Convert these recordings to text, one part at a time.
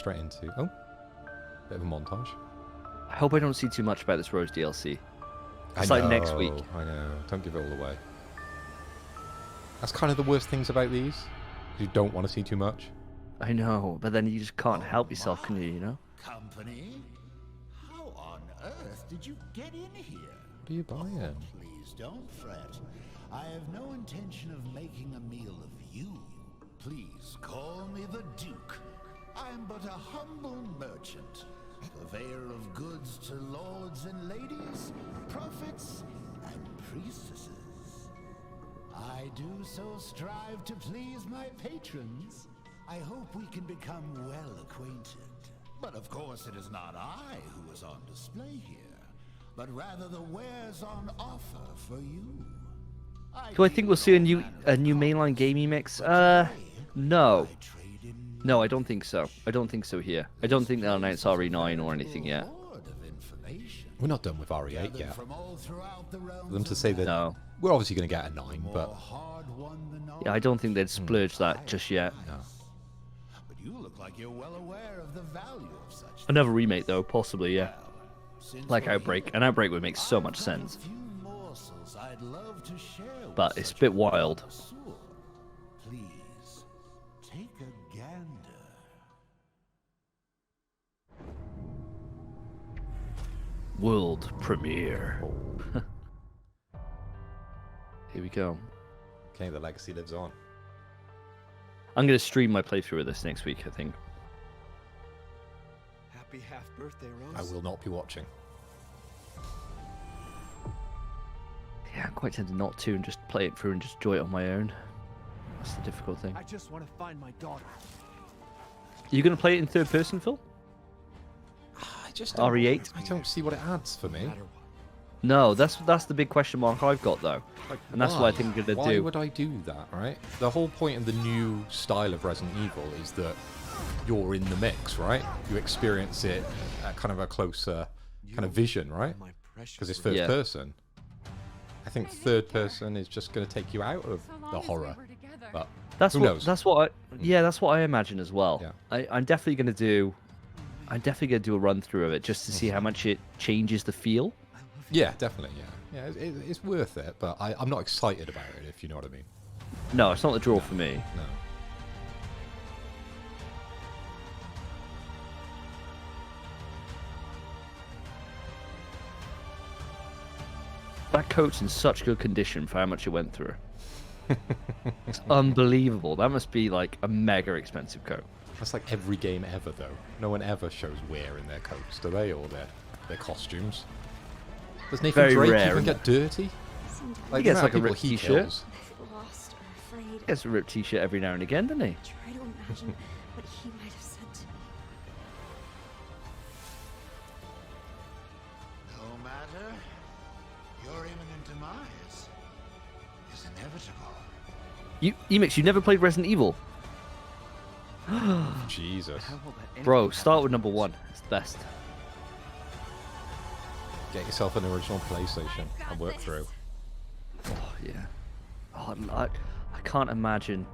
straight into... Oh, bit of a montage. I hope I don't see too much about this Rose DLC. It's I like know, next week. I know. Don't give it all away. That's kind of the worst things about these. You don't want to see too much. I know, but then you just can't help yourself, can you, you know? Company? How on earth did you get in here? What are you buying? Please don't fret. I have no intention of making a meal of you. Please call me the Duke. I'm but a humble merchant, purveyor of goods to lords and ladies, prophets and priestesses. I do so strive to please my patrons. I hope we can become well acquainted. But of course it is not I who is on display here, but rather the wares on offer for you. Do I think we'll see a new mainline gaming mix? No. No, I don't think so. I don't think so here. I don't think they'll announce RE9 or anything yet. We're not done with RE8 yet. For them to say that No. we're obviously going to get a 9, but... Yeah, I don't think they'd splurge that just yet. No. But you look like you're well aware of the value of such. Another remake, though, possibly, yeah. Like Outbreak. And Outbreak would make so much sense. But it's a bit wild. Please, take a gander. World premiere. Here we go. Okay, the legacy lives on. I'm going to stream my playthrough of this next week, I think. Happy half birthday, Rose. I will not be watching. Yeah, I'm quite tempted not to and just play it through and just enjoy it on my own. That's the difficult thing. I just want to find my daughter. Are you going to play it in third person, Phil? I just RE8? I don't see what it adds for me. No, that's the big question mark I've got, though. And that's what I think I'm going to Why do. would I do that, right? The whole point of the new style of Resident Evil is that you're in the mix, right? You experience it at kind of a closer kind of vision, right? Because it's first person. I think third person is just going to take you out of the horror. But who knows? That's what I imagine as well. Yeah. I'm definitely going to do a run through of it just to see how much it changes the feel. Yeah, definitely, yeah. Yeah, it's worth it, but I'm not excited about it, if you know what I mean. No, it's not the draw for me. No. That coat's in such good condition for how much it went through. It's unbelievable. That must be like a mega expensive coat. That's like every game ever, though. No one ever shows wear in their coats, do they? Or their costumes. Does Nathan Very Drake rare, even get dirty? He gets like a ripped he t-shirt. kills. Lost or afraid. He gets a ripped t-shirt every now and again, doesn't he? Try to imagine what he might have said to me. No matter, your imminent demise is inevitable. Emix, you never played Resident Evil? Jesus. Bro, start with number 1. It's the best. Get yourself an original PlayStation and work through. Oh, yeah. Oh, I can't imagine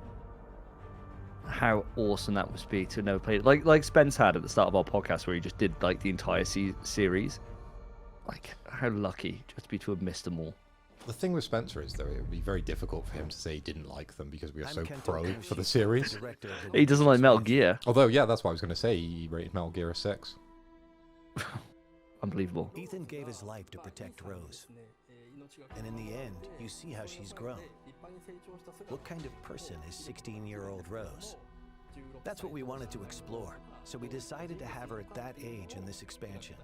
how awesome that must be to never play it. Like Spence had at the start of our podcast where he just did like the entire series. Like, how lucky just to be to have missed them all. The thing with Spencer is, though, it would be very difficult for him to say he didn't like them because we are so pro for the series. He doesn't like Metal Gear. Although, yeah, that's what I was going to say. He rated Metal Gear a 6. Unbelievable. Ethan gave his life to protect Rose. And in the end, you see how she's grown. What kind of person is 16-year-old Rose? That's what we wanted to explore, so we decided to have her at that age in this expansion.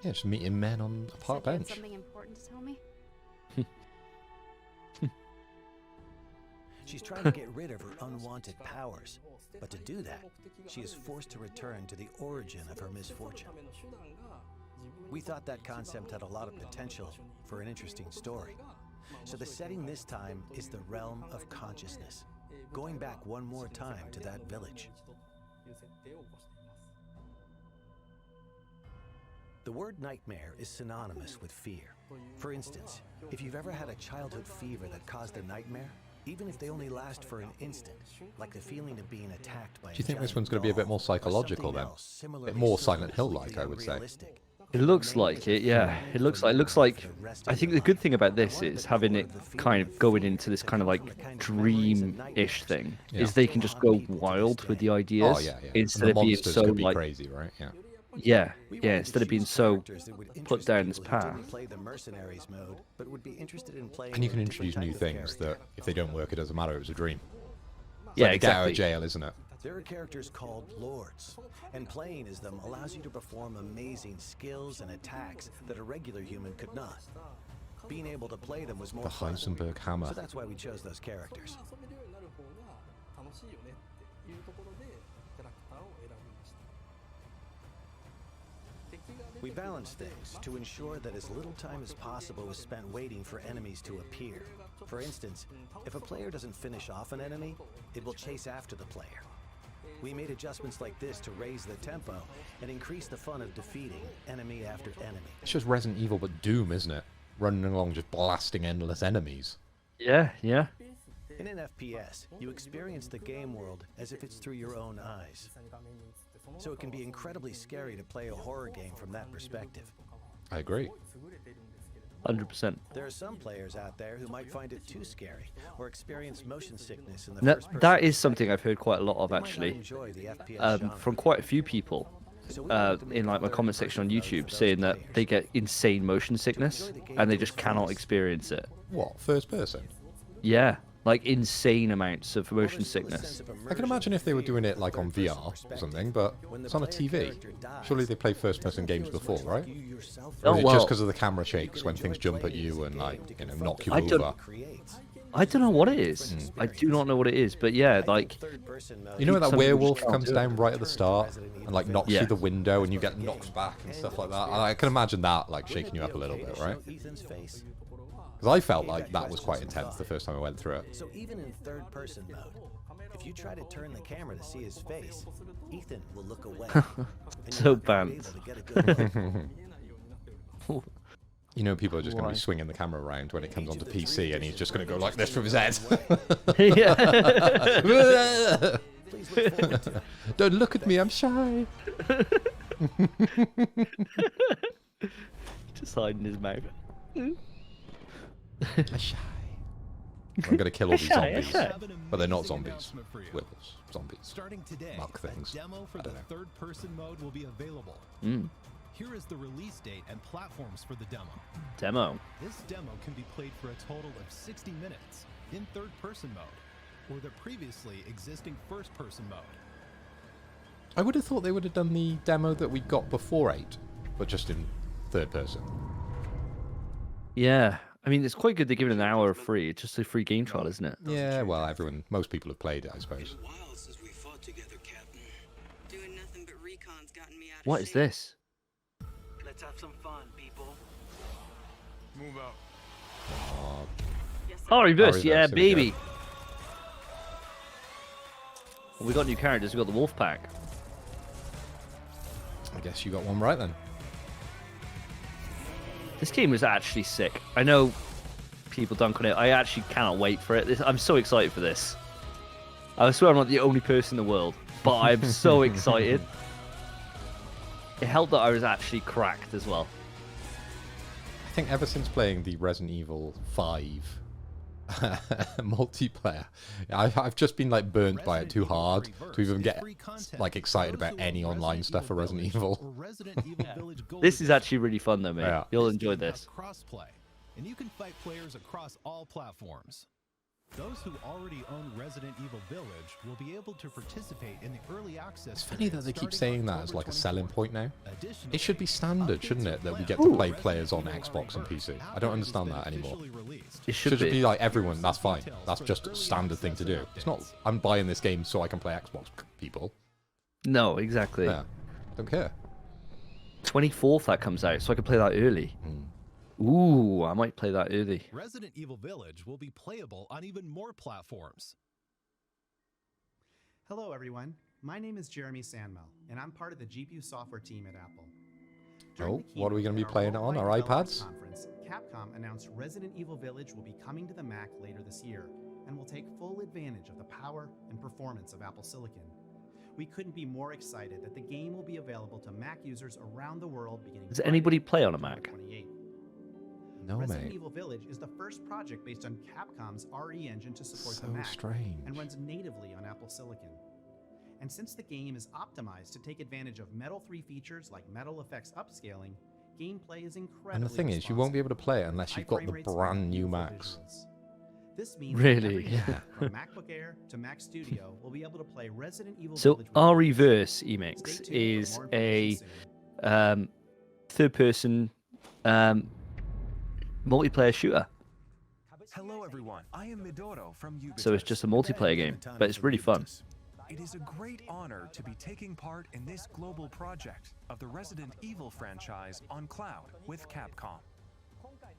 Yeah, just meeting men on a park bench. Something important to tell me? She's trying to get rid of her unwanted powers, but to do that, she is forced to return to the origin of her misfortune. We thought that concept had a lot of potential for an interesting story. So the setting this time is the realm of consciousness, going back one more time to that village. The word nightmare is synonymous with fear. For instance, if you've ever had a childhood fever that caused a nightmare, even if they only last for an instant, like the feeling of being attacked by. Do you think this one's going to be a bit more psychological then? A bit more Silent Hill-like, I would say. It looks like it, yeah. It looks like. I think the good thing about this is having it kind of going into this kind of like dream-ish thing. Yeah. Is they can just go wild with the ideas Oh yeah, yeah. instead And the of being monsters so could be like crazy, right? Yeah. yeah. Instead of being so put down this path. And you can introduce new things that if they don't work, it doesn't matter. It was a dream. It's Yeah, like a get out of exactly. jail, isn't it? There are characters called lords, and playing as them allows you to perform amazing skills and attacks that a regular human could not. Being able to play them was more The fun, Heisenberg hammer. so that's why we chose those characters. We balance things to ensure that as little time as possible is spent waiting for enemies to appear. For instance, if a player doesn't finish off an enemy, it will chase after the player. We made adjustments like this to raise the tempo and increase the fun of defeating enemy after enemy. It's just Resident Evil, but Doom, isn't it? Running along, just blasting endless enemies. Yeah. In an FPS, you experience the game world as if it's through your own eyes. So it can be incredibly scary to play a horror game from that perspective. I agree. 100%. There are some players out there who might find it too scary or experience motion sickness in the No, first person. that is something I've heard quite a lot of They might not actually, enjoy the FPS genre. from quite a few people in like my comment section on YouTube, saying that they get insane motion sickness and they just cannot experience it. What? First person? Yeah, like insane amounts of motion sickness. I can imagine if they were doing it like on VR or something, but it's on a TV. Surely they play first-person games before, right? Oh, Or is it well. just because of the camera shakes when things jump at you and like, you know, knock you I don't- over? I don't know what it is. I do not know what it is, but yeah, like You know when that Some werewolf people comes can't do it. down right at the start and like knocks Yeah. through the window and you get knocked back and stuff like that? I can imagine that like shaking you up a little bit, right? Because I felt like that was quite intense the first time I went through it. So even in third-person mode, if you try to turn the camera to see his face, Ethan will look away. and So you're not gonna be banned. able to get a good look. You know, people are just going to be swinging the camera around when it comes onto PC, and he's just going to go like this from his head. yeah. Please look forward to it. Don't look at me, I'm shy. Just hiding his mouth. I'm shy. I'm going to kill all these Shy, zombies, shy. but they're not zombies. Werewolves, zombies. Starting today, Mark things. a demo for I the don't know. third-person mode will be available. Here is the release date and platforms for the demo. Demo. This demo can be played for a total of 60 minutes in third-person mode, or the previously existing first-person mode. I would have thought they would have done the demo that we got before 8, but just in third person. Yeah. I mean, it's quite good they're giving an hour free. It's just a free game trial, isn't it? Yeah, well, most people have played it, I suppose. While since we fought together, Captain. Doing nothing but recon's gotten me out of What is shape. this? Let's have some fun, people. Move out. Oh, reverse. reverse, Yeah, there we go. baby. Well, we got new characters. We got the wolf pack. I guess you got one right then. This game was actually sick. I know people dunk on it. I actually cannot wait for it. I'm so excited for this. I swear I'm not the only person in the world, but I'm so excited. It helped that I was actually cracked as well. I think ever since playing the Resident Evil 5 multiplayer, I've just been like burnt by it too hard to even get like excited about any online stuff for Resident Evil. This is actually really fun though, mate. Yeah. You'll enjoy this. Crossplay, and you can fight players across all platforms. Those who already own Resident Evil Village will be able to participate in the early access. It's funny that they keep saying that as like a selling point now. Additionally, It should be standard, shouldn't it, that we get to play players on Xbox and PC? I don't understand that anymore. It Should should it be be. like everyone? That's fine. That's just a standard thing to do. It's not, I'm buying this game so I can play Xbox people. No, exactly. Yeah. Don't care. 24th that comes out, so I can play that early. Ooh, I might play that early. Resident Evil Village will be playable on even more platforms. Hello, everyone. My name is Jeremy Sandmel, and I'm part of the GPU software team at Apple. Oh, what are we gonna be at playing it on, Worldwide our Developers iPads? Conference, Capcom announced Resident Evil Village will be coming to the Mac later this year. and will take full advantage of the power and performance of Apple Silicon. We couldn't be more excited that the game will be available to Mac users around the world beginning. Does anybody play on a Mac? 28. No, Resident mate. Evil Village is the first project based on Capcom's RE engine to support So the Mac strange. and runs natively on Apple Silicon. And since the game is optimized to take advantage of Metal 3 features like Metal Effects upscaling, gameplay is incredibly And the thing is, you won't be able to play it unless you've got the brand new Macs. This means Really? that every user, Yeah. from MacBook Air to Mac Studio will be able to play Resident Evil So Village with REverse Stay Emix tuned for is more a information soon. third-person multiplayer shooter. Hello everyone, I am Midoro from Ubisoft. So it's just a multiplayer game, but it's really fun. It is a great honor to be taking part in this global project of the Resident Evil franchise on cloud with Capcom.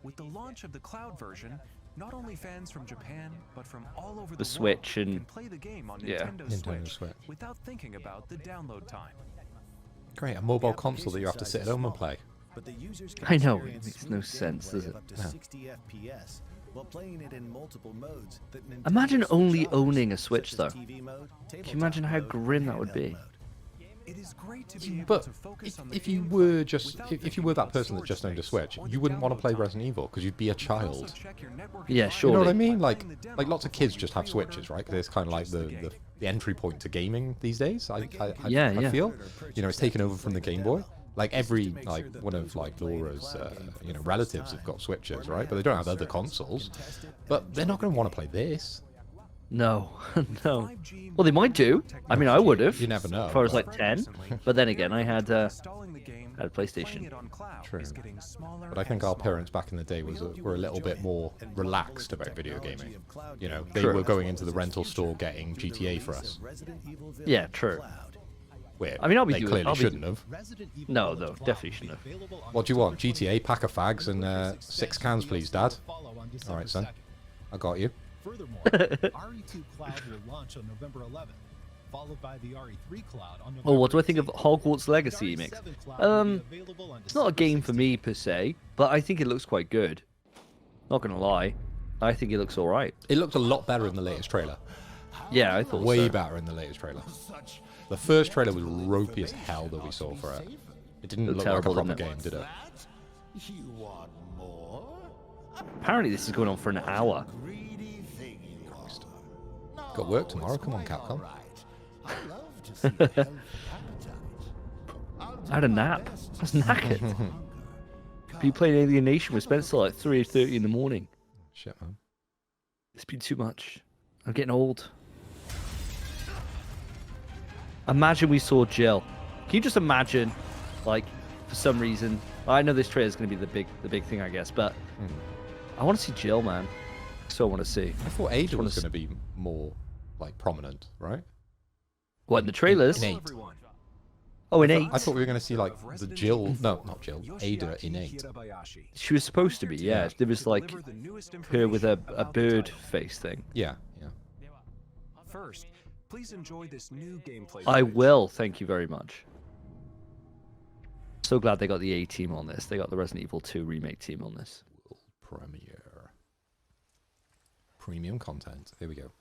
With the launch of the cloud version, not only fans from Japan, but from all over the Switch world and can play the game on yeah. Nintendo Switch without thinking about the download time. Great, a mobile console that you have to sit at home and play. But the users can I know, it experience makes no smooth sense, gameplay does of it? up to No. 60 FPS while playing it in multiple modes that Nintendo Imagine Switch only offers, owning a such Switch, as though. TV mode, Can you tabletop imagine how mode, grim and that would handheld be? mode. It is great to be able But to focus on the if you gameplay were just without if you thinking were that about person that storage just owned a space Switch, or you the wouldn't want to download play time. Resident Evil because you'd be a You can also child. check your network Yeah, environment surely. You know what I by mean? playing Like the demo lots of before kids you just have pre-order Switches, right? or Because it's kind of like purchase the game. entry point to gaming these days. I Yeah. feel, you know, it's taken over from the Game Boy. Like every one of Laura's relatives have got Switches, right? But they don't have other consoles. But they're not going to want to play this. No, no. Well, they might do. I mean, I would have. You never know, If I was but- like 10. But then again, I had a Had PlayStation. True. But I think our parents back in the day were a little bit more relaxed about video gaming. You know, they True. were going into the rental store getting GTA for us. Yeah, true. Where I mean, I'll be they doing- clearly I'll be- shouldn't have. No, definitely shouldn't have. What do you want? GTA, pack of fags, and 6 cans, please, Dad. All right, son. I got you. Furthermore, RE2 Cloud will launch on November 11th, followed by the RE3 Cloud on November Oh, what do I think of 18th. Hogwarts Legacy The mix? RE7 Cloud will be available on It's not a December game for 16th. me per se, but I think it looks quite good. Not gonna lie, I think it looks all right. It looked a lot better in the latest trailer. Yeah, I thought Way so. better in the latest trailer. The first trailer was ropey as hell that we saw for it. It didn't Looked look like a terrible, proper didn't game, it? did it? You want more? Apparently, this is going on for an hour. Greedy thing you are. Got work No, tomorrow, it's come on, quite Capcom. all right. I love to see a healthy appetite. I'll I had a do my nap. best I was to knackered. save hunger. Be playing Alienation with Spencer like 3:30 in the morning. Shit, man. It's been too much. I'm getting old. Imagine we saw Jill. Can you just imagine, like, for some reason, I know this trailer is going to be the big thing, I guess, but I want to see Jill, man. So I want to see. I thought Ada wanna was going to be more, like, prominent, right? What in the trailers? In 8. Oh, in 8. I thought we were going to see, like, the Jill... No, not Jill. Ada in 8. She was supposed to be, yeah. There was like her with a bird face thing. Yeah, yeah. First, please enjoy this new gameplay. I footage. will, thank you very much. So glad they got the A team on this. They got the Resident Evil 2 remake team on this. Premiere. Premium content. Here we go.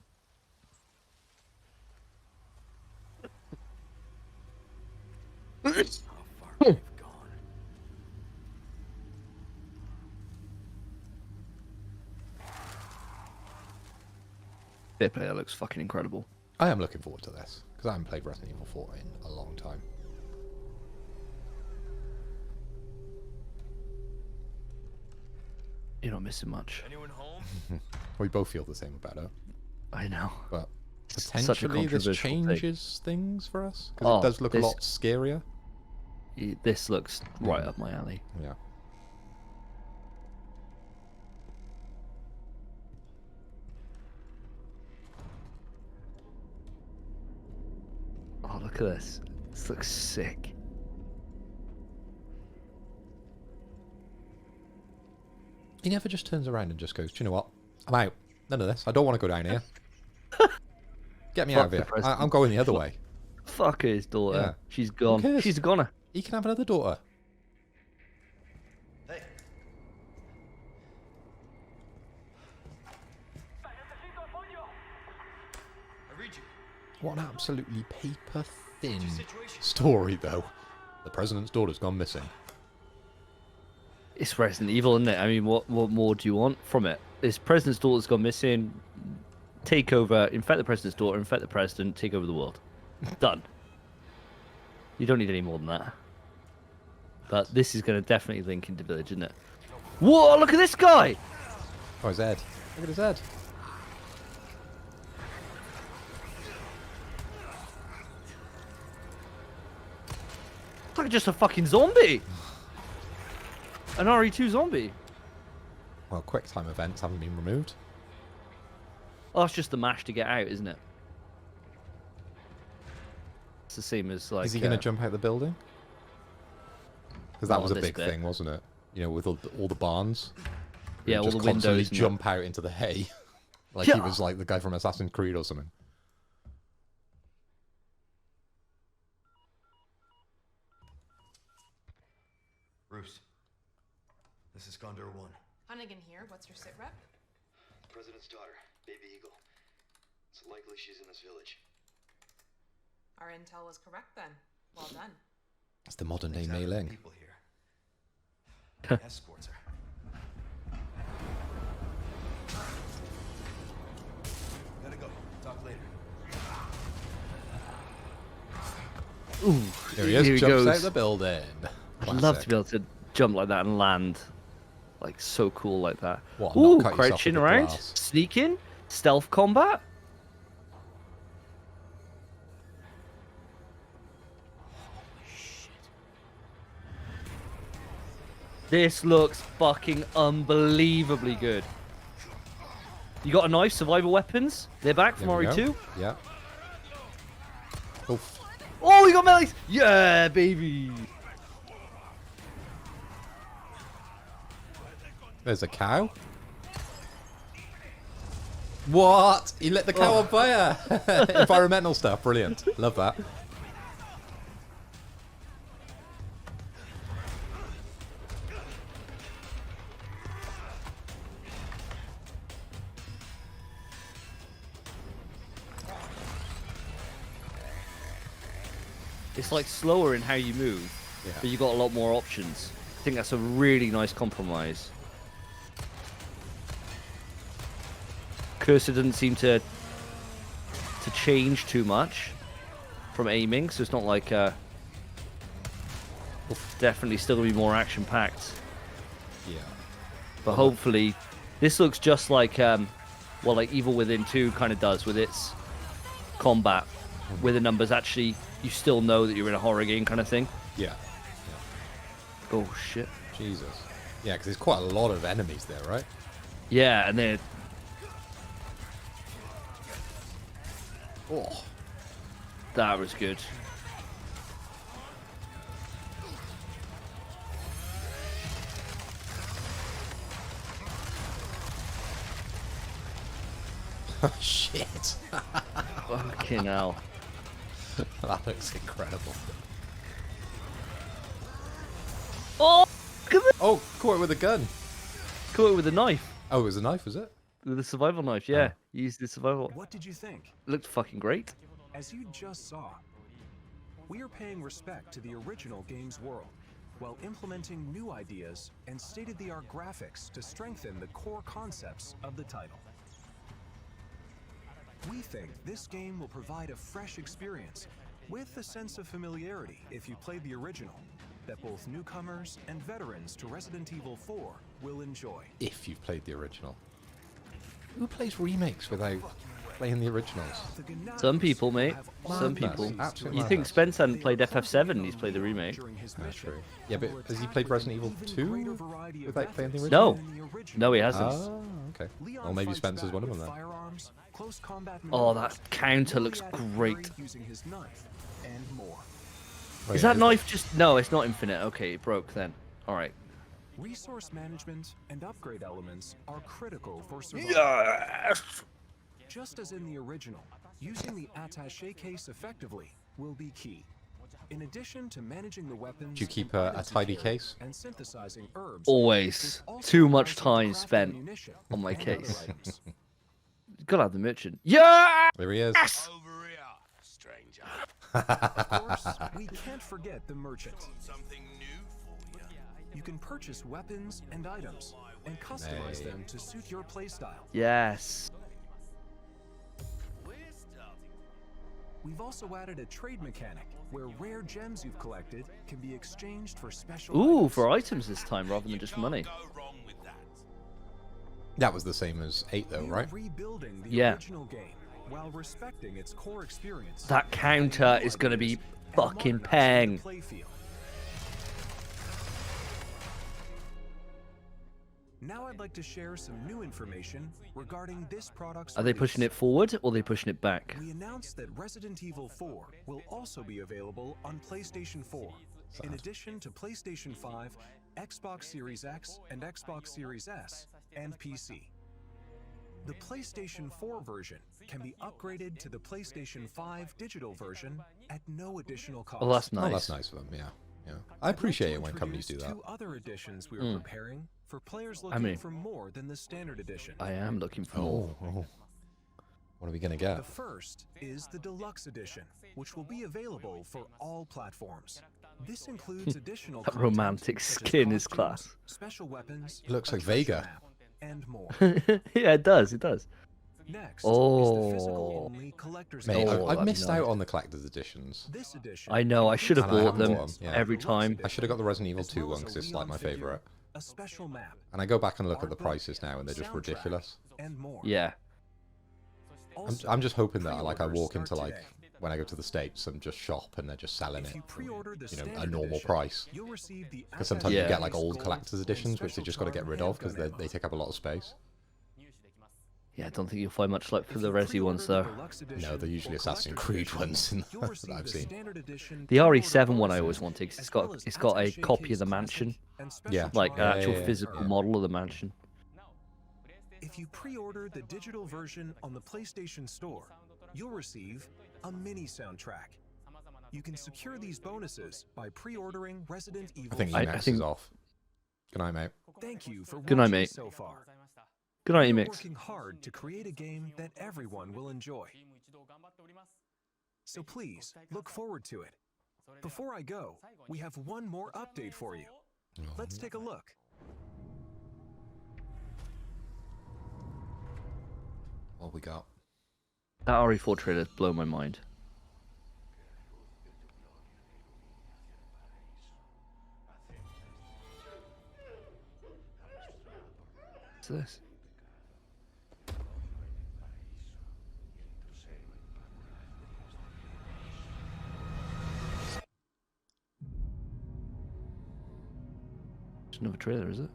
Fair play, that looks fucking incredible. I am looking forward to this, because I haven't played Resident Evil 4 in a long time. You're not missing much. Anyone home? We both feel the same about it. I know. But It's such a potentially this controversial take. changes things for us, because Oh, it does look a this- lot scarier. This looks right up my alley. Yeah. Oh, look at this. This looks sick. He never just turns around and just goes, do you know what? I'm out. None of this. I don't want to go down here. Get me Fuck out of the here. president. I'm going the other way. Fuck his daughter. Yeah. She's Who gone. cares? She's a goner. He can have another daughter. What an absolutely paper-thin story, though. The president's daughter's gone missing. It's Resident Evil, isn't it? I mean, what more do you want from it? This president's daughter's gone missing. Take over, infect the president's daughter, infect the president, take over the world. Done. You don't need any more than that. But this is going to definitely link into Village, isn't it? Whoa, look at this guy! Oh, his head. Look at his head. It's like just a fucking zombie! An RE2 zombie. Well, QuickTime events haven't been removed. Oh, that's just the mash to get out, isn't it? It's the same as like... Is he going to jump out the building? Because that was a this big bit. thing, wasn't it? You know, with all the barns. Yeah, all just the constantly windows. jump out into the hay. Like Yeah. he was like the guy from Assassin's Creed or something. Bruce, this is Condor 1. Hunnigan here. What's your sit rep? President's daughter, Baby Eagle. It's likely she's in this village. Our intel was correct then. Well done. It's the modern day Things happen to Mei Ling. people here. Escorts her. Gotta go. Talk later. Ooh, Here he is, here jumps goes. out the building. I'd love to Classic. be able to jump like that and land. Like, so cool like that. What, not Ooh, cut yourself crouching with the around, glass? sneaking, stealth combat. This looks fucking unbelievably good. You got a knife, survival weapons. They're back from There we RE2. go. Yeah. Oof. Oh, you got melees! Yeah, baby. There's a cow. What? He lit the cow on fire. Environmental stuff. Brilliant. Love that. It's like slower in how you move, Yeah. but you got a lot more options. I think that's a really nice compromise. Cursor doesn't seem to change too much from aiming, so it's not like definitely still gonna be more action packed. Yeah. But hopefully, this looks just like like Evil Within 2 kind of does with its combat, where the numbers actually you still know that you're in a horror game kind of thing. Yeah. Oh shit. Jesus. Yeah, because there's quite a lot of enemies there, right? Yeah, and then Oh. that was good. Oh, shit. Fucking hell. That looks incredible. Oh, look at this. Oh, caught it with a gun. Caught it with a knife. Oh, it was a knife, was it? With a survival knife, yeah. You used the survival. What did you think? Looked fucking great. As you just saw, we are paying respect to the original game's world, while implementing new ideas and state-of-the-art graphics to strengthen the core concepts of the title. We think this game will provide a fresh experience with a sense of familiarity if you played the original, that both newcomers and veterans to Resident Evil 4 will enjoy. If you've played the original. Who plays remakes without playing the originals? Some people, mate. Some Madness. people. Absolutely You think madness. Spence hadn't played FF7, he's played the remake. That's true. Yeah, but has he played Resident Evil 2 without playing the original? No. No, he hasn't. Oh, okay. Well, maybe Spencer's one of them then. Oh, that counter looks great. Using his knife and more. Is that knife just... No, it's not infinite. Okay, it broke then. Alright. Resource management and upgrade elements are critical for survival. Yes! Just as in the original, using the attaché case effectively will be key. In addition to managing the weapons, Do you keep a tidy case? and synthesizing herbs, Always. Too much time spent on my case. Gotta have the merchant. Yeah! There he is. Of course, we can't forget the merchant. You can purchase weapons and items and customize them to suit your playstyle. Yes. We've also added a trade mechanic where rare gems you've collected can be exchanged for special Ooh, items. for items this time rather than just money. That was the same as 8 though, right? Rebuilding the Yeah. original game while respecting its core experience. That counter is going to be fucking pang. Now I'd like to share some new information regarding this product's Are they pushing it forward or are they pushing it back? We announced that Resident Evil 4 will also be available on PlayStation 4, in addition to PlayStation 5, Xbox Series X and Xbox Series S, and PC. The PlayStation 4 version can be upgraded to the PlayStation 5 digital version at no additional cost. Oh, that's nice. Oh, that's nice of them, yeah. I appreciate it when companies do that. Two other editions we are preparing for players looking I mean, for more than the standard edition. I am looking for more. What are we gonna get? The first is the Deluxe Edition, which will be available for all platforms. This includes additional That content romantic such as skin is costumes, class. special weapons, It looks a like treasure Vega. map, and more. Yeah, it does. It does. Next Oh. is the physical-only collector's Mate, edition. I've that'd be missed nice. out on the collector's editions. This edition I know. I should have And I bought haven't them bought 'em, yeah. every time. I should have got the Resident Evil as 2 well one as because a it's like my Leon figure, favorite. a special map, And I go back and look at the art book, prices now, and they're just soundtrack, ridiculous. and more. Yeah. I'm just hoping that like I pre-orders walk into start like today. when I go to the States and just shop and they're just selling If it, you pre-order the you know, a standard normal edition, price. you'll receive the Because sometimes Yeah. you get like Gold old collector's and editions, which they special just got to get charm rid of because handgun they ammo. take up a lot of space. Yeah, I don't think you'll find much luck for If the you Resi pre-order ones, the though. Deluxe No, edition they're usually or Assassin's collector's Creed edition, ones you'll that receive I've the seen. standard edition The pre-order RE7 one I bonuses, always wanted 'cause as well as it's got a attaché copy of case the classic mansion. and special Yeah. Like an charm actual yeah, physical yeah. model of the mansion. If you pre-order the digital version on the PlayStation Store, you'll receive a mini soundtrack. You can secure these bonuses by pre-ordering Resident Evil. I think 4. Emacs is off. Good night, mate. Thank you for Good night, watching mate. so far. Good night, We're Emix. working hard to create a game that everyone will enjoy. So please, look forward to it. Before I go, we have one more update for you. Let's take a look. What we got? That RE4 trailer's blown my mind. What's this? It's another trailer, is it?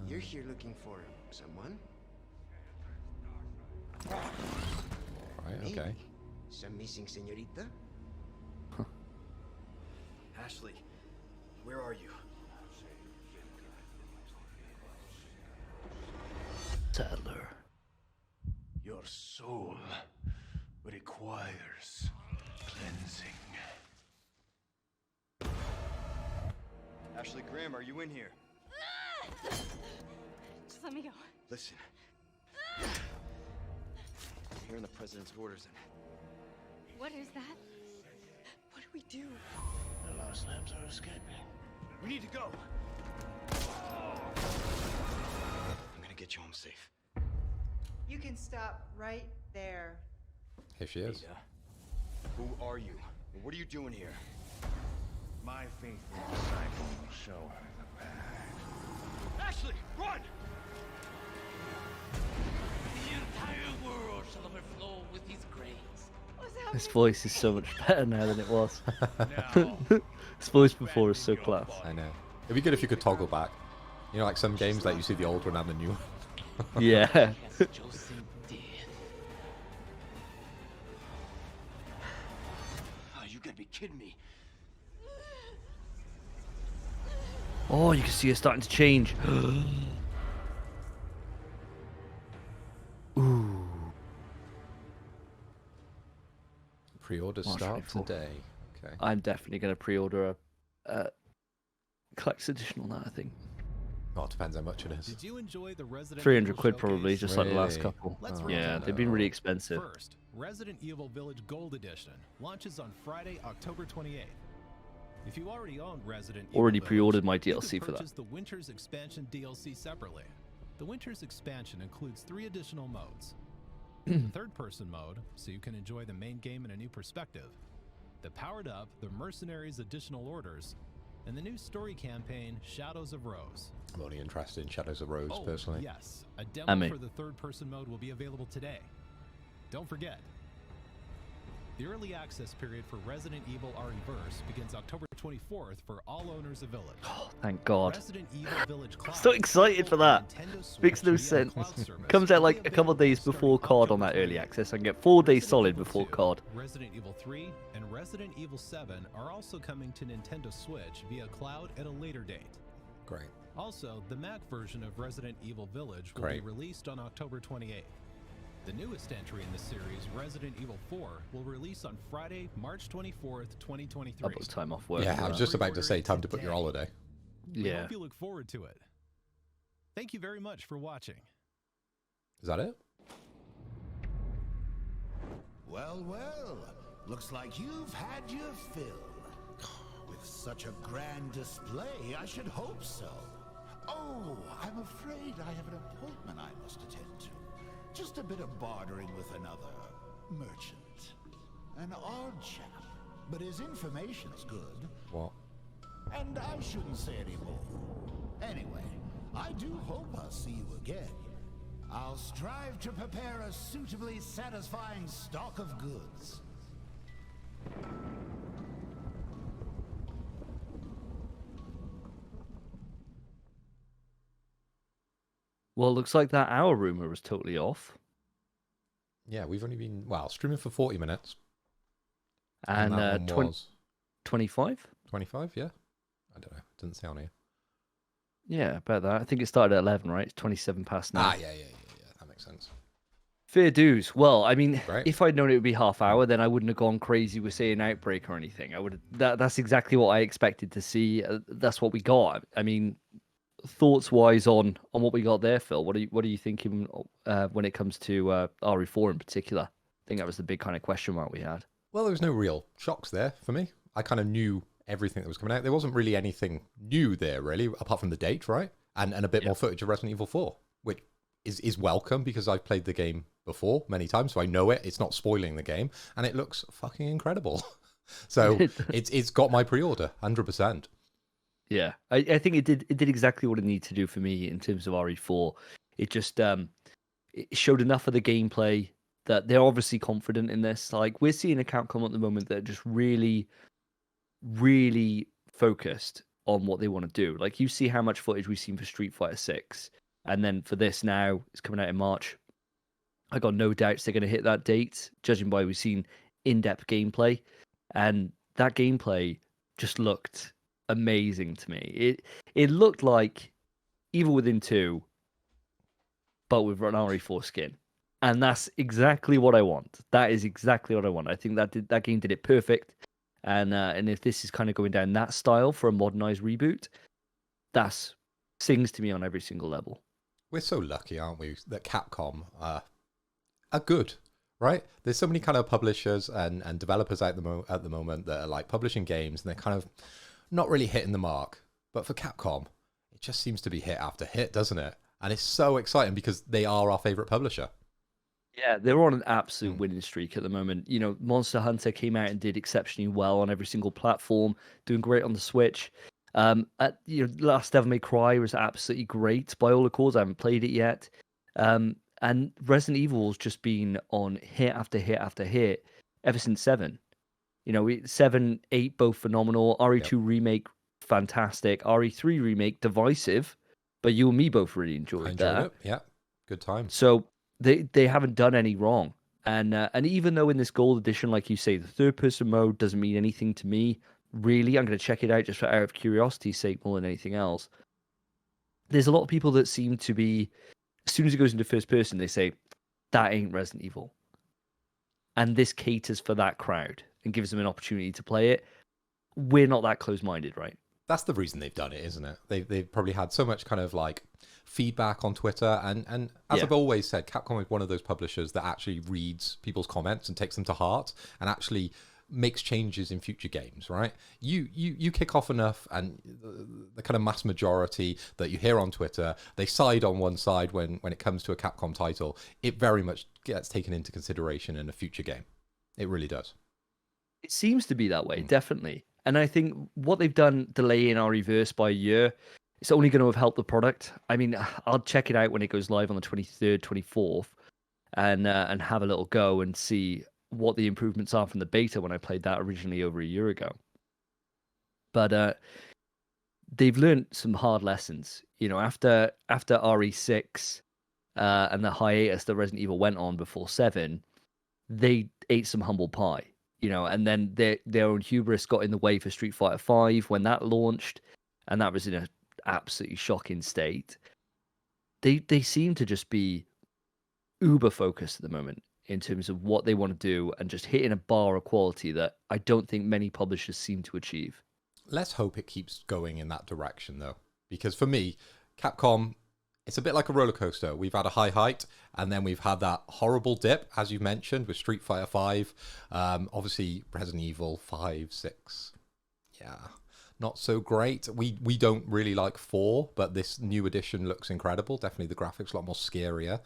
You're here looking for someone? Right, okay. Maybe. Some missing señorita? Ashley, where are you? Sadler. Your soul requires cleansing. Ashley Graham, are you in here? Just let me go. Listen. I'm hearing the president's orders and What is that? What do we do? The lost lambs are escaping. we need to go. I'm gonna get you home safe. You can stop right there. Here she is. Ada, who are you? And what are you doing here? My faithful disciple will show her the path. Ashley, run! The entire world shall overflow with his grace. This voice is so much better now than it was. This voice before is so class. I know. It'd be good if you could toggle back. You know, like some games, like you see the old one and the new one. Yeah. Oh, you gotta be kidding me. Oh, you can see her starting to change. Ooh. Pre-orders March start 24th. today. Okay. I'm definitely going to pre-order a collector's edition on that, I think. Oh, it depends how much it is. Did you enjoy the Resident 300 Evil quid probably, showcase? just like the last Really? couple. Let's Yeah, recap they've been it. really expensive. First, Resident Evil Village Gold Edition launches on Friday, October 28th. If you already own Resident Evil Already Village, pre-ordered my you can DLC for that. purchase the Winter's Expansion DLC separately. The Winter's Expansion includes 3 additional modes. The third-person mode, so you can enjoy the main game in a new perspective. The Powered Up, the Mercenaries Additional Orders, and the new story campaign, Shadows of Rose. I'm only interested in Shadows of Rose, Oh, personally. yes. A demo for the third-person mode will be available today. Don't forget, the early access period for Resident Evil ReVerse begins October 24th for all owners of Village. Oh, thank God. Resident Evil Village Cloud, So excited for that. Nintendo Switch Makes no via sense. cloud service Comes will out be like a couple of days available before starting COD on that October early 28th. access. I can get 4 days Resident solid Evil before 2, COD. Resident Evil 3 and Resident Evil 7 are also coming to Nintendo Switch via cloud at a later date. Great. Also, the Mac version of Resident Evil Village will Great. be released on October 28th. The newest entry in the series, Resident Evil 4, will release on Friday, March 24th, 2023. I booked time off work. Yeah, for I was that. just about to say, time to book your holiday. We Yeah. hope you look forward to it. Thank you very much for watching. Is that it? Well, well, looks like you've had your fill. With such a grand display, I should hope so. Oh, I'm afraid I have an appointment I must attend to. Just a bit of bartering with another merchant. An odd chap, but his information's good. What? And I shouldn't say any more. Anyway, I do hope I'll see you again. I'll strive to prepare a suitably satisfying stock of goods. Well, looks like that hour rumor was totally off. Yeah, we've only been, well, streaming for 40 minutes. And that one was 25? 25, yeah? I don't know. Didn't say on here. Yeah, about that. I think it started at 11, right? It's 27 past now. Ah, yeah. That makes sense. Fair dues. Well, I mean, Right. if I'd known it would be half hour, then I wouldn't have gone crazy with saying Outbreak or anything. I would. That's exactly what I expected to see. That's what we got. I mean, thoughts wise on what we got there, Phil. What are you thinking when it comes to RE4 in particular? I think that was the big kind of question mark we had. Well, there was no real shocks there for me. I kind of knew everything that was coming out. There wasn't really anything new there, really, apart from the date, right? And a bit more footage of Resident Evil 4, which is welcome because I've played the game before many times, so I know it. It's not spoiling the game, and it looks fucking incredible. So it's got my pre-order, 100%. Yeah, I think it did exactly what it needed to do for me in terms of RE4. It just it showed enough of the gameplay that they're obviously confident in this. Like, we're seeing a Capcom at the moment that are just really, really focused on what they want to do. Like, you see how much footage we've seen for Street Fighter 6, and then for this now, it's coming out in March. I got no doubts they're going to hit that date, judging by we've seen in-depth gameplay, and that gameplay just looked amazing to me. It looked like Evil Within 2, but with an RE4 skin. And that's exactly what I want. That is exactly what I want. I think that game did it perfect. And if this is kind of going down that style for a modernized reboot, that sings to me on every single level. We're so lucky, aren't we, that Capcom are good, right? There's so many kind of publishers and developers at the moment that are like publishing games, and they're kind of not really hitting the mark. But for Capcom, it just seems to be hit after hit, doesn't it? And it's so exciting because they are our favorite publisher. Yeah, they're on an absolute winning streak at the moment. You know, Monster Hunter came out and did exceptionally well on every single platform, doing great on the Switch. Last Devil May Cry was absolutely great by all accords. I haven't played it yet. And Resident Evil's just been on hit after hit after hit ever since 7. 7, 8, both phenomenal. RE2 remake, fantastic. RE3 remake, divisive. But you and me both really enjoyed that. It. Yeah, good time. So they haven't done any wrong. And even though in this gold edition, like you say, the third person mode doesn't mean anything to me, really, I'm going to check it out just out of curiosity's sake more than anything else. There's a lot of people that seem to be, as soon as it goes into first person, they say, that ain't Resident Evil. And this caters for that crowd and gives them an opportunity to play it. We're not that close-minded, right? That's the reason they've done it, isn't it? They've probably had so much kind of like feedback on Twitter, and as I've always said, Capcom is one of those publishers that actually reads people's comments and takes them to heart, and actually makes changes in future games, right? You kick off enough, and the kind of mass majority that you hear on Twitter, they side on one side when it comes to a Capcom title. It very much gets taken into consideration in a future game. It really does. It seems to be that way, definitely. And I think what they've done, delaying our reverse by a year, it's only going to have helped the product. I mean, I'll check it out when it goes live on the 23rd, 24th, and have a little go and see what the improvements are from the beta when I played that originally over a year ago. But they've learned some hard lessons. You know, after RE6 and the hiatus that Resident Evil went on before 7, they ate some humble pie. You know, and then their own hubris got in the way for Street Fighter V when that launched, and that was in an absolutely shocking state. They seem to just be uber focused at the moment in terms of what they want to do, and just hitting a bar of quality that I don't think many publishers seem to achieve. Let's hope it keeps going in that direction, though, because for me, Capcom, it's a bit like a roller coaster. We've had a high height, and then we've had that horrible dip, as you mentioned, with Street Fighter V. Obviously, Resident Evil 5, 6. Yeah, not so great. We don't really like 4, but this new edition looks incredible. Definitely the graphics a lot more scarier,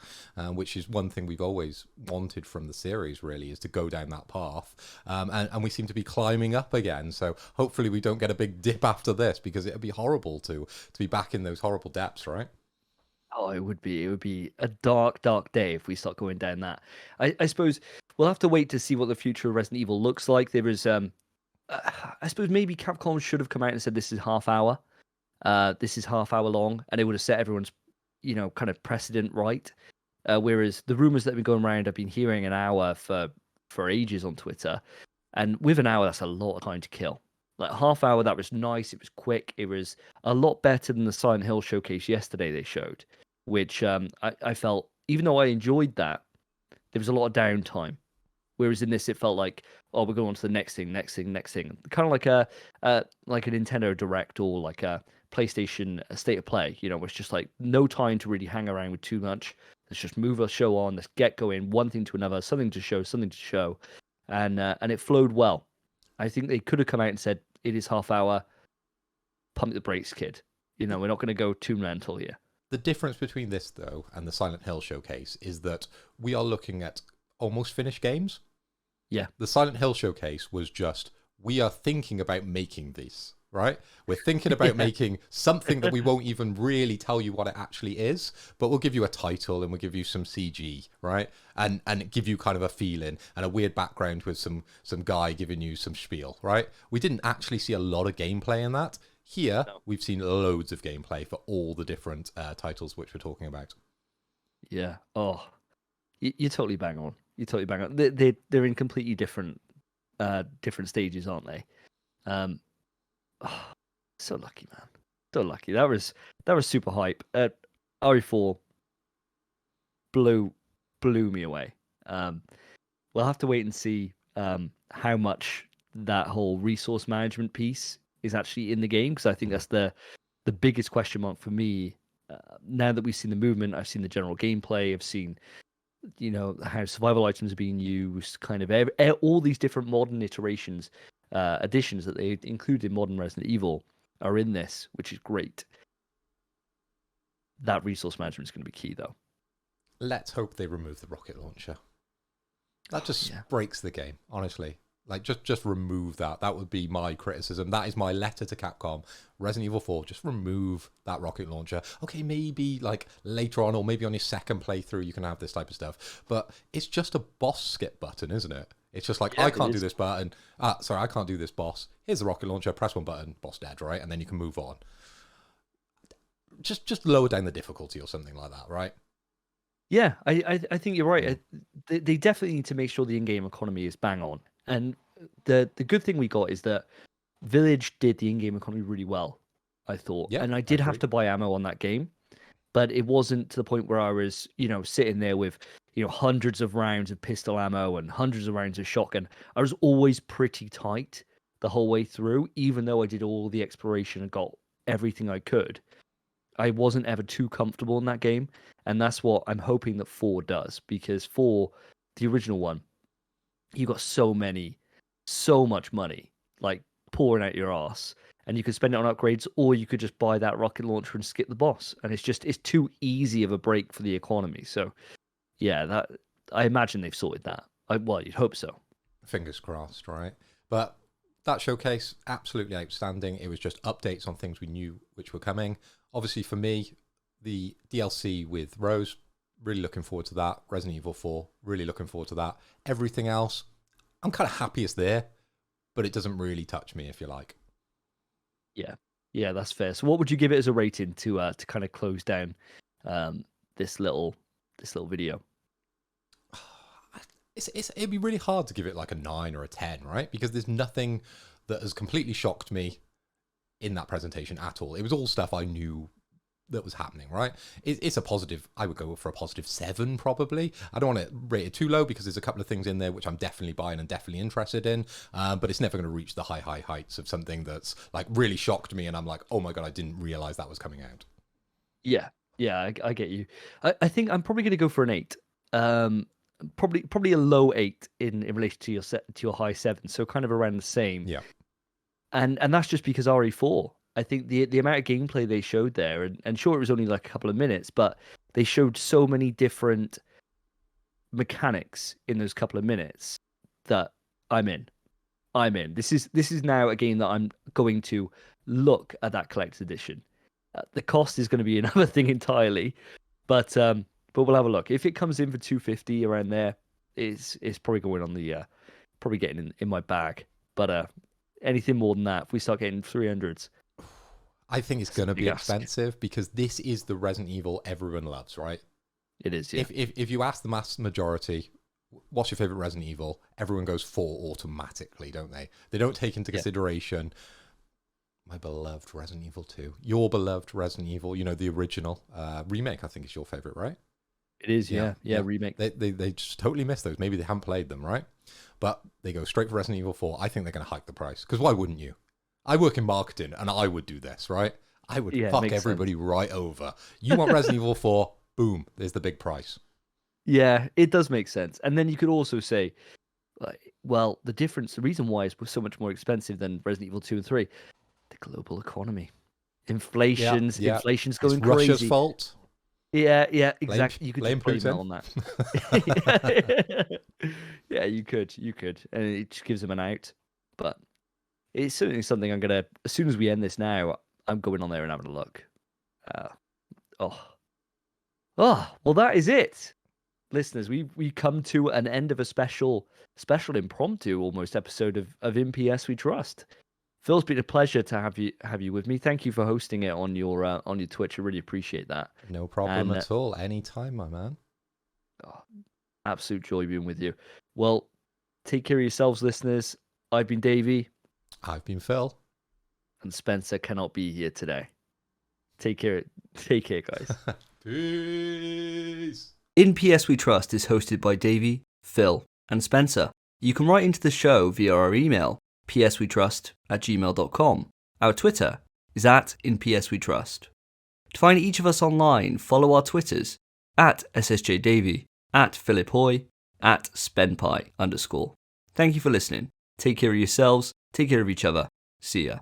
which is one thing we've always wanted from the series, really, is to go down that path. And we seem to be climbing up again. So hopefully we don't get a big dip after this, because it would be horrible to be back in those horrible depths, right? Oh, it would be a dark, dark day if we start going down that. I suppose we'll have to wait to see what the future of Resident Evil looks like. There is, I suppose maybe Capcom should have come out and said this is half hour. This is half hour long, and it would have set everyone's, you know, kind of precedent right. Whereas the rumors that have been going around, I've been hearing an hour for ages on Twitter, and with an hour, that's a lot of time to kill. Like half hour, that was nice. It was quick. It was a lot better than the Silent Hill showcase yesterday they showed, which I felt, even though I enjoyed that, there was a lot of downtime. Whereas in this, it felt like, oh, we're going on to the next thing. Kind of like a Nintendo Direct, or like a PlayStation State of Play. You know, where it's just like no time to really hang around with too much. Let's just move a show on. Let's get going, one thing to another, something to show, and it flowed well. I think they could have come out and said, it is half hour. Pump the brakes, kid. You know, we're not going to go too mental here. The difference between this, though, and the Silent Hill showcase is that we are looking at almost finished games. Yeah. The Silent Hill showcase was just, we are thinking about making these, right? We're thinking about making something that we won't even really tell you what it actually is, but we'll give you a title and we'll give you some CG, right? And give you kind of a feeling and a weird background with some guy giving you some spiel, right? We didn't actually see a lot of gameplay in that. Here, we've seen loads of gameplay for all the different titles which we're talking about. Yeah. Oh, you're totally bang on. You're totally bang on. They're in completely different stages, aren't they? Oh, so lucky, man. So lucky. That was super hype. RE4 blew me away. We'll have to wait and see how much that whole resource management piece is actually in the game, because I think that's the biggest question mark for me. Now that we've seen the movement, I've seen the general gameplay, I've seen, you know, how survival items are being used, kind of all these different modern iterations, additions that they include in modern Resident Evil are in this, which is great. That resource management is going to be key, though. Let's hope they remove the rocket launcher. That just breaks the game, honestly. Like, just remove that. That would be my criticism. That is my letter to Capcom. Resident Evil 4, just remove that rocket launcher. Okay, maybe like later on, or maybe on your second playthrough, you can have this type of stuff. But it's just a boss skip button, isn't it? It's just like, I can't do this button. Sorry, I can't do this boss. Here's the rocket launcher. Press one button. Boss dead, right? And then you can move on. Just lower down the difficulty or something like that, right? Yeah, I think you're right. They definitely need to make sure the in-game economy is bang on. And the good thing we got is that Village did the in-game economy really well, I thought. Yeah, and I did have to buy ammo on that game, but it wasn't to the point where I was, you know, sitting there with, you know, hundreds of rounds of pistol ammo and hundreds of rounds of shotgun. I was always pretty tight the whole way through, even though I did all the exploration and got everything I could. I wasn't ever too comfortable in that game, and that's what I'm hoping that 4 does, because 4, the original one, you got so much money, like pouring out your ass, and you could spend it on upgrades, or you could just buy that rocket launcher and skip the boss, and it's too easy of a break for the economy. So, yeah, that I imagine they've sorted that. Well, you'd hope so. Fingers crossed, right? But that showcase, absolutely outstanding. It was just updates on things we knew which were coming. Obviously, for me, the DLC with Rose, really looking forward to that. Resident Evil 4, really looking forward to that. Everything else, I'm kind of happy it's there, but it doesn't really touch me, if you like. Yeah, that's fair. So, what would you give it as a rating to kind of close down this little video? It'd be really hard to give it like a 9 or a 10, right? Because there's nothing that has completely shocked me in that presentation at all. It was all stuff I knew that was happening, right? It's a positive. I would go for a positive 7, probably. I don't want to rate it too low because there's a couple of things in there which I'm definitely buying and definitely interested in, but it's never going to reach the high heights of something that's like really shocked me and I'm like, oh my god, I didn't realize that was coming out. Yeah, I get you. I think I'm probably going to go for an 8. Probably a low 8 in relation to your high 7, so kind of around the same. Yeah. And that's just because RE4. I think the amount of gameplay they showed there, and sure, it was only like a couple of minutes, but they showed so many different mechanics in those couple of minutes that I'm in. This is now a game that I'm going to look at that collector's edition. The cost is going to be another thing entirely, but we'll have a look. If it comes in for $250 around there, it's probably going on the probably getting in my bag. But anything more than that, if we start getting 300s, I think it's going to be expensive because this is the Resident Evil everyone loves, right? It is, yeah. If you ask the mass majority, what's your favorite Resident Evil? Everyone goes 4 automatically, don't they? They don't take into consideration my beloved Resident Evil 2, your beloved Resident Evil, the original remake. I think is your favorite, right? It is, yeah, remake. They just totally missed those. Maybe they haven't played them, right? But they go straight for Resident Evil 4. I think they're going to hike the price because why wouldn't you? I work in marketing and I would do this, right? I would fuck everybody right over. You want Resident Evil 4? Boom, there's the big price. Yeah, it does make sense. And then you could also say, well, the reason why it's so much more expensive than Resident Evil 2 and 3, the global economy. Inflation's going it's crazy. Russia's fault. Yeah, exactly. You could blame blame Putin on that. Yeah, you could. And it just gives them an out. But it's certainly something I'm going to, as soon as we end this now, I'm going on there and having a look. Well, that is it. Listeners, we come to an end of a special impromptu almost episode of In PS We Trust. Phil's been a pleasure to have you with me. Thank you for hosting it on your Twitch. I really appreciate that. No problem at all. Anytime, my man. Absolute joy being with you. Well, take care of yourselves, listeners. I've been Davey. I've been Phil. And Spencer cannot be here today. Take care, guys. Peace. In PS We Trust is hosted by Davey, Phil, and Spencer. You can write into the show via our email, pswetrust@gmail.com. Our Twitter is @InPSWeTrust. To find each of us online, follow our Twitters, @SSJDavey, @PhilipHoy, @SpenPie_. Thank you for listening. Take care of yourselves, take care of each other. See ya.